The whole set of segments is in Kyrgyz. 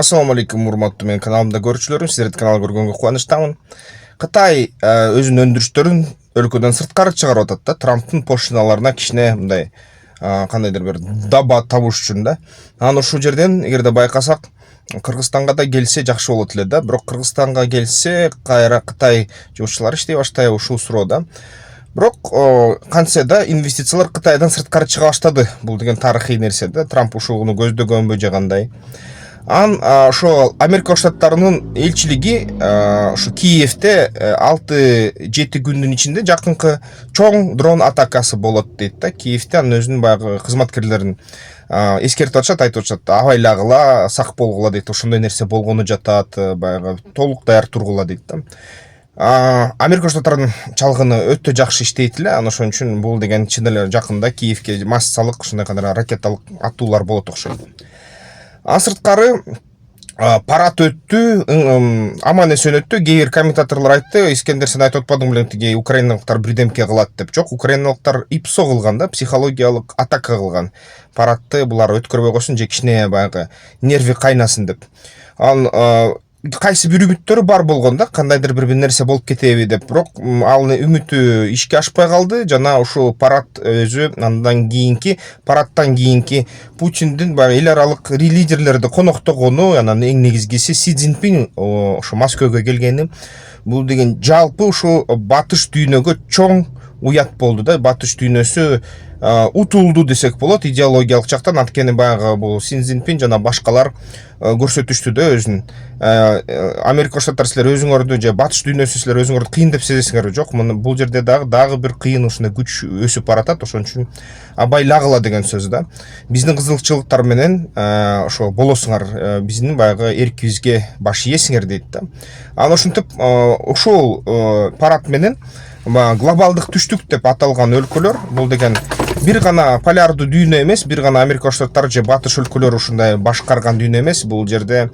Assalamu алейкум, урматтуу менин каналымда көрүүчүлөрүм. Сиздерди канал көргөнгө кубанычтамын. Кытай өзүнүн өндүрүштөрүн өлкөдөн сырткары чыгарып атат да. Трамптын поштиналарына кичине мындай кандайдыр бир даба табыш үчүн да. Анан ушул жерден эгерде байкасак, Кыргызстанга да келсе жакшы болот эле да. Бирок Кыргызстанга келсе, кайра Кытай жумушчулары иштей баштайбы ушул суроода. Бирок кантсе да инвестициялар Кытайдан сырткары чыга баштады. Бул деген тарыхый нерсе да. Трамп ушуну көздөгөнбү же кандай? Ошо Америка Штаттарынын элчилиги ушу Киевде 6-7 күндүн ичинде жакынкы чоң дрон атакасы болот дейт да. Киевде анын өзүнүн баягы кызматкерлерин эскертип атышат, айтып атышат, абайлагыла, сак болгула дейт. Ошондой нерсе болгону жатат, баягы толук даяр тургула дейт да. Америка Штаттарынын чалгыны өтө жакшы иштейт эле. Анан ошон үчүн бул деген чын эле жакында Киевге массалык ушундай кандай ракеталык аттуулар болот окшойт. Сырткары парад өттү, аман эсен өттү. Кээ бир комментаторлор айтты, Искендер, сен айтып атпадың белең тиги украиналыктар бирдемке кылат деп. Жок, украиналыктар ипсо кылган да, психологиялык атака кылган. Парадты булар өткөрбөй койсун же кичине баягы нерви кайнасын деп. Кайсы бир үмүттөрү бар болгон да, кандайдыр бир нерсе болуп кетеби деп. Бирок ал үмүтү ишке ашпай калды. Жана ушул парад өзү парадтан кийинки Путиндин баягы эл аралык лидерлерди коноктогону, анан эң негизгиси Си Цзиньпин ошо Москвага келгени. Бул деген жалпы ушул батыш дүйнөгө чоң уят болду да. Батыш дүйнөсү утулду десек болот идеологиялык жактан. Анткени баягы бул Си Цзиньпин жана башкалар көрсөтүштү да өзүн. Америка Штаттары силер өзүңөрдү же батыш дүйнөсү силер өзүңөрдү кыйын деп сезесиңерби? Жок, бул жерде дагы бир кыйын ушундай күч өсүп баратат. Ошон үчүн абайлагыла деген сөз да. Биздин кызылчылыктар менен ошо болосуңар, биздин баягы эркибизге баш ийесиңер дейт да. Анан ошентип ушул парад менен глобалдык түштүк деп аталган өлкөлөр, бул деген бир гана полярдуу дүйнө эмес, бир гана Америка Штаттары же батыш өлкөлөрү ушундай башкарган дүйнө эмес, бул жерде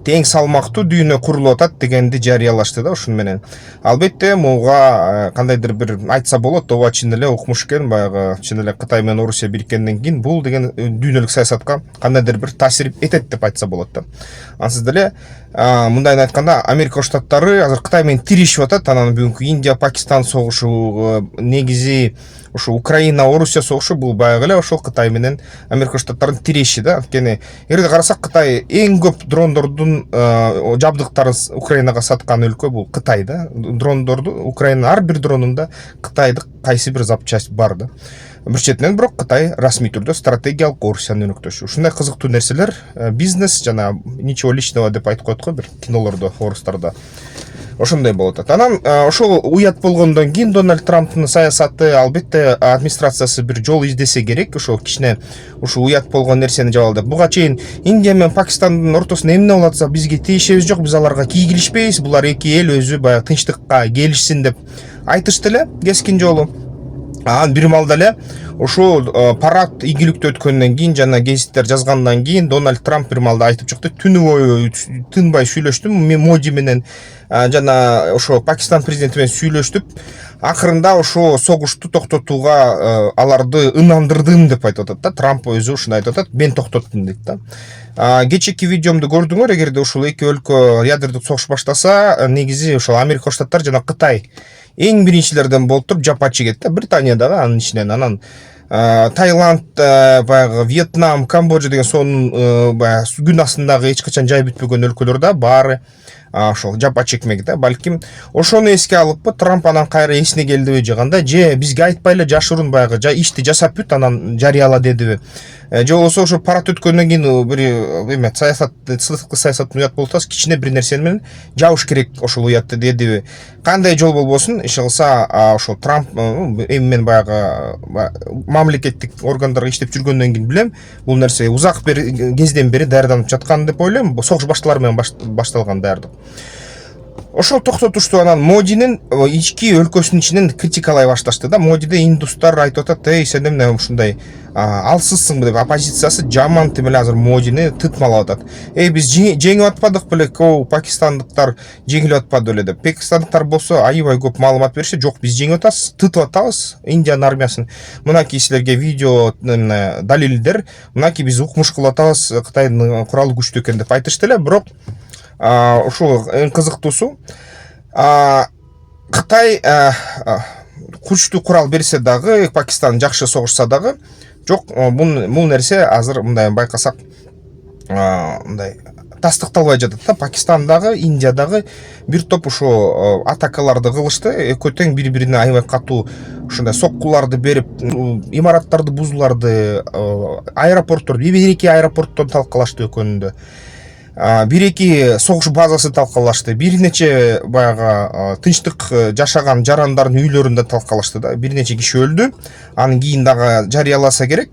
тең салмактуу дүйнө курулуп атат дегенди жарыялашты да ушун менен. Албетте муга кандайдыр бир айтса болот, ооба чын эле укмуш экен, баягы чын эле Кытай менен Орусия бириккенден кийин бул деген дүйнөлүк саясатка кандайдыр бир таасир этет деп айтса болот да. Ансыз деле мындайын айтканда Америка Штаттары азыр Кытай менен тирешип атат. Анан бүгүнкү Индия-Пакистан согушу, негизи ушу Украина-Орусия согушу бул баягы эле ошол Кытай менен Америка Штаттарынын тиреши да. Анткени эгерде карасак, Кытай эң көп дрондордун жабдыктарын Украинага саткан өлкө бул Кытай да. Дрондорду Украина ар бир дронунда Кытайдык кайсы бир запчасть бар да. Бир четинен бирок Кытай расмий түрдө стратегиялык Орусиянын өнөктөшү. Ушундай кызыктуу нерселер, бизнес жана ничего личного деп айтып коет го бир кинолордо, орустарда. Ошондой болот. Анан ошол уят болгондон кийин Дональд Трамптын саясаты, албетте администрациясы бир жол издесе керек, ошол кичине ушул уят болгон нерсени жабалдап. Буга чейин Индия менен Пакистандын ортосунда эмне болуп атса бизге тиешебиз жок, биз аларга кийгилишпейбиз, булар эки эл өзү баягы тынчтыкка келишсин деп айтышты эле кескин жолу. Анан бир маалда эле ошол парад ийгиликтүү өткөндөн кийин жана гезиттер жазгандан кийин Дональд Трамп бир маалда айтып чыкты, түнү бою тынбай сүйлөштүм, мен Моди менен жана ошо Пакистан президенти менен сүйлөштүп, акырында ошо согушту токтотууга аларды ынандырдым деп айтып атат да. Трамп өзү ушуну айтып атат, мен токтоттум дейт да. Кечээки видеомду көрдүңөр, эгерде ушул эки өлкө ядердик согуш баштаса, негизи ошол Америка Штаттары жана Кытай эң биринчилерден болуп туруп жапа чегет да. Британия дагы анын ичинен, анан Таиланд, баягы Вьетнам, Камбоджа деген сонун баягы күн астындагы эч качан жай бүтпөгөн өлкөлөр да баары ошол жапа чекмек да. Балким ошону эске алыппы Трамп, анан кайра эсине келдиби же кандай, же бизге айтпай эле жашыруун баягы ишти жасап бүт анан жарыяла дедиби, же болбосо ошо парад өткөндөн кийин бир эме сыдыктуу саясаттын уят болуп атасы, кичине бир нерсени менен жабыш керек ошол уятты дедиби. Кандай жол болбосун, иши кылса ошол Трамп эми мен баягы мамлекеттик органдарга иштеп жүргөндөн кийин билем, бул нерсе узак бир кезден бери даярданып жаткан деп ойлойм. Согуш башталар менен башталган даярдык. ошол токтотушту анан Модинин ички өлкөсүнүн ичинен критикалай башташты да. Модиде индустар айтып атат, сен эмне ушундай алсызсыңбы деп оппозициясы жаман тимеле азыр Модини тытмалап атат. Биз жеңип атпадык беле, пакистандыктар жеңилип атпады беле деп. Пакистандыктар болсо аябай көп маалымат беришти. Жок, биз жеңип атабыз, тытып атабыз Индиянын армиясын. Мынакей силерге видео далилдер, мынакей биз укмуш кылып атабыз, Кытайдын куралы күчтүү экен деп айтышты эле. Бирок ушул эң кызыктуусу, Кытай күчтүү курал берсе дагы, Пакистан жакшы согушса дагы, жок, бул нерсе азыр мындай байкасак мындай тастыкталбай жатат да. Пакистандагы, Индиядагы бир топ ушул атакаларды кылышты, экөө тең бири-бирине аябай катуу ушундай соккуларды берип, имараттарды бузуларды, аэропорттор, бир-эки аэропорттон талкалашты экөөнүндө. Бир-эки согуш базасы талкалашты, бир нече баягы тынчтык жашаган жарандардын үйлөрүндө талкалашты да. Бир нече киши өлдү. Анын кийин дагы жарыяласа керек.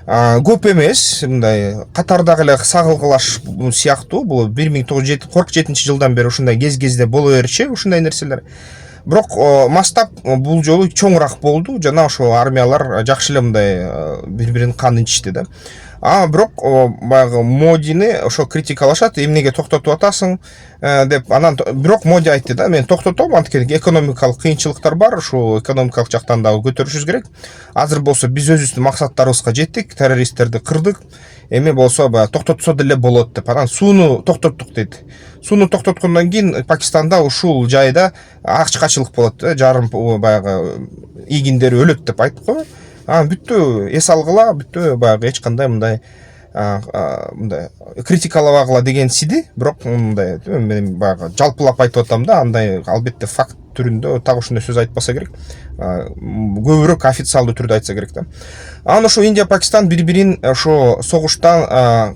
Көп эмес, мындай катардагы эле сагылгылаш сыяктуу. Бул 1947 бери ушундай кез-кезде боло берчү ушундай нерселер. Бирок мастап бул жолу чоңураак болду. Жана ошо армиялар жакшы эле мындай бири-биринин канын ичти да. Бирок баягы Модини ошо критикалашат, эмнеге токтотуп атасың деп. Анан бирок Моди айтты да, мен токтотом, анткени экономикалык кыйынчылыктар бар, ошо экономикалык жактан дагы көтөрүшүбүз керек. Азыр болсо биз өзүбүздүн максаттарыбызга жеттик, террористтерди кырдык, эми болсо баягы токтотсо деле болот деп. Анан сууну токтоттук дейт. Сууну токтоткондон кийин Пакистанда ушул жайда ачкачылык болот, жарым баягы ийгиндери өлөт деп айтып коебу. Бүттү, эс алгыла, бүттү, баягы эч кандай мындай критикалабагыла деген сиди. Бирок мындай мен баягы жалпылап айтып атам да, андай албетте факт түрүндө так ушундай сөз айтпаса керек. Көбүрөөк официалдуу түрдө айтса керек да. Анан ошо Индия, Пакистан бири-бирин ошо согуштан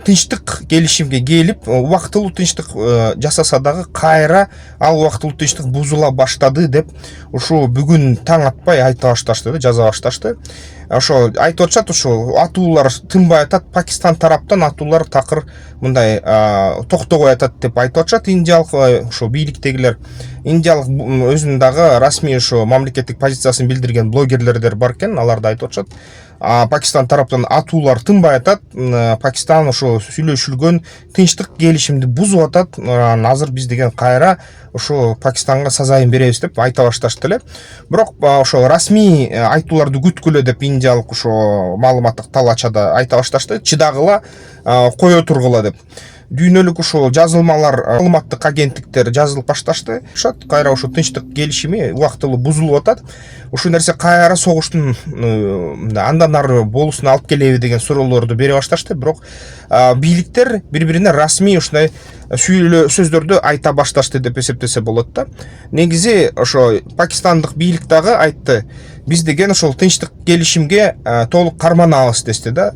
тынчтык келишимге келип, убактылуу тынчтык жасаса дагы кайра ал убактылуу тынчтык бузула баштады деп ушу бүгүн таң атпай айта башташты да, жаза башташты. Ошо айтып атышат, ошо атуулар тынбай атат, Пакистан тараптан атуулар такыр мындай токтобой атат деп айтып атышат индиялык ошо бийликтегилер. Индиялык өзүнүн дагы расмий ошо мамлекеттик позициясын билдирген блогерлердер бар экен, алар да айтып атышат. Пакистан тараптан атуулар тынбай атат, Пакистан ошо сүйлөшүлгөн тынчтык келишимди бузуп атат, азыр биз деген кайра ошо Пакистанга сазайын беребиз деп айта башташты эле. Бирок ошо расмий айтууларды күткүлө деп индиялык ошо маалыматтык талаачада айта башташты, чыдагыла, кое тургула деп. Дүйнөлүк ушул жазылмалар, маалыматтык агенттиктер жазылып башташты. Кайра ошо тынчтык келишими убактылуу бузулуп атат. Ушул нерсе кайра согуштун андан ары болуусуна алып келеби деген суроолорду бере башташты. Бирок бийликтер бири-бирине расмий ушундай сөздөрдү айта башташты деп эсептесе болот да. Негизи ошо пакистандык бийлик дагы айтты, биз деген ошол тынчтык келишимге толук карманабыз дести да.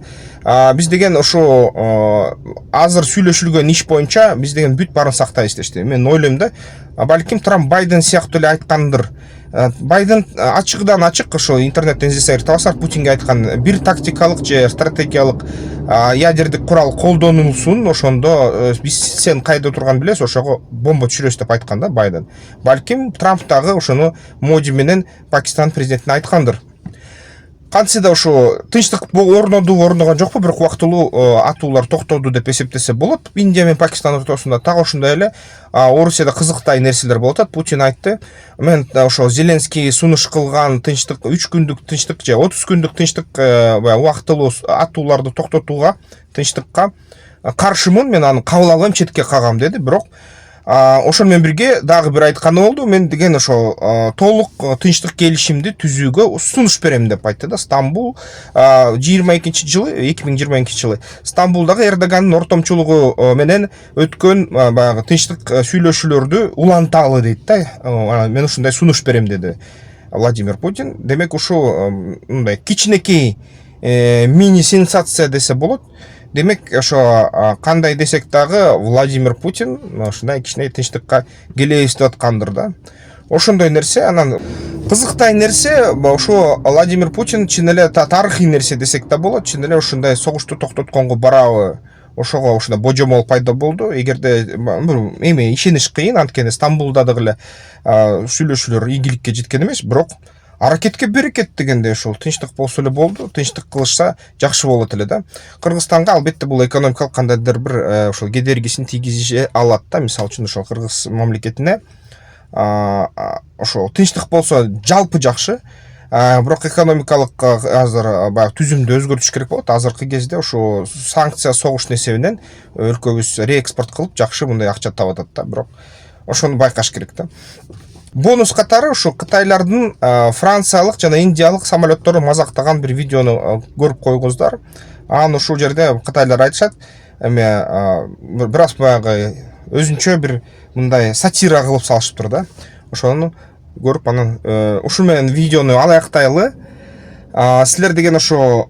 Биз деген ошо азыр сүйлөшүлгөн иш боюнча биз деген бүт баарын сактайбыз дешти. Мен ойлойм да, балким Трамп Байден сыяктуу эле айткандыр. Байден ачыгдан ачык ошо интернеттен издесеңер табасыздар, Путинге айткан бир тактикалык же стратегиялык ядердик курал колдонулсун, ошондо биз сен кайда турганын билебиз, ошого бомба түшүрөбүз деп айткан да Байден. Балким Трамп дагы ошону Моди менен Пакистан президентине айткандыр. Кантсе да ошо тынчтык орногон жокпу, бирок убактылуу атуулар токтоду деп эсептесе болот. Индия менен Пакистан ортосунда так ошондой эле Орусияда кызыктай нерселер болот атат. Путин айтты, мен ошо Зеленский сунуш кылган тынчтык 3 күндүк тынчтык же 30 күндүк тынчтык убактылуу атууларды токтотууга, тынчтыкка каршымын, мен аны кабыл албайм, четке кагам деди. Бирок ошону менен бирге дагы бир айтканы болду, мен деген ошо толук тынчтык келишимди түзүүгө сунуш берем деп айтты да. Стамбул 2022 жылы Стамбулдагы Эрдогандын ортомчулугу менен өткөн баягы тынчтык сүйлөшүүлөрдү уланталы дейт да. Мен ушундай сунуш берем деди Владимир Путин. Демек ушул мындай кичинекей мини сенсация десе болот. Демек ошо кандай десек дагы Владимир Путин ушундай кичине тынчтыкка келебиз деп аткандыр да. Ошондой нерсе. Анан кызыктай нерсе, ошо Владимир Путин чын эле тарыхый нерсе десек да болот, чын эле ушундай согушту токтотконго барабы, ошого ушундай божомол пайда болду. Эгерде эми ишениш кыйын, анткени Стамбулда дагы эле сүйлөшүүлөр ийгиликке жеткен эмес, бирок аракетке берекет дегенде ушул тынчтык болсо эле болду, тынчтык кылышса жакшы болот эле да. Кыргызстанга албетте бул экономикалык кандайдыр бир ошол кедергисин тийгизе алат да. Мисалы үчүн ошол Кыргыз мамлекетине ошо тынчтык болсо жалпы жакшы. Бирок экономикалык азыр баягы түзүмдү өзгөртүш керек болот. Азыркы кезде ошо санкция согуштун эсебинен өлкөбүз реэкспорт кылып жакшы мындай акча таап атат да. Бирок ошону байкаш керек да. Бонус катары ушу кытайлардын франциялык жана индиялык самолеттору мазактаган бир видеону көрүп койгуңуздар. Анан ушул жерде кытайлар айтышат, эми бир аз баягы өзүнчө бир мындай сатира кылып салышыптыр да. Ошону көрүп анан ушул менен видеону алаяктайлы. Силер деген ошо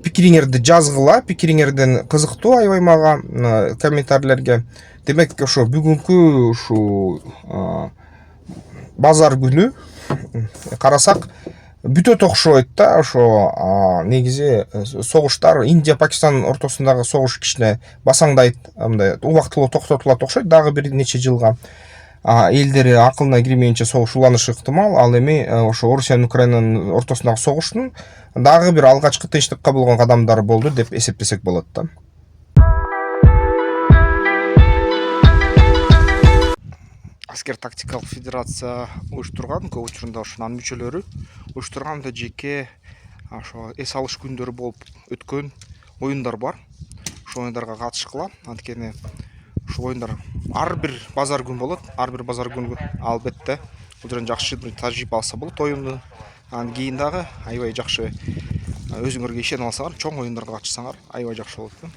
пикириңерди жазгыла, пикириңерден кызыктуу аябай мага комментарийлерге. Демек ошо бүгүнкү ушу базар күнү карасак бүтөт окшойт да. Ошо негизи согуштар Индия Пакистан ортосундагы согуш кичине басаңдайт, мындай убактылуу токтотулат окшойт. Дагы бир нече жылга элдери акылына кирмейинче согуш уланышы ыктымал. Ал эми ошо Орусия менен Украинанын ортосундагы согуштун дагы бир алгачкы тынчтыкка болгон кадамдары болду деп эсептесек болот да. Аскер тактикалык федерация уюштурган, көп учурунда ошонун мүчөлөрү уюштурган да жеке ошо эс алыш күндөрү болуп өткөн оюндар бар. Ошол оюндарга катышкыла, анткени ушул оюндар ар бир базар күн болот. Ар бир базар күнү албетте бул жерден жакшы бир тажрыйба алса болот оюнду. Анан кийин дагы аябай жакшы өзүңөргө ишене алсаңар, чоң оюндарга катышсаңар аябай жакшы болот да.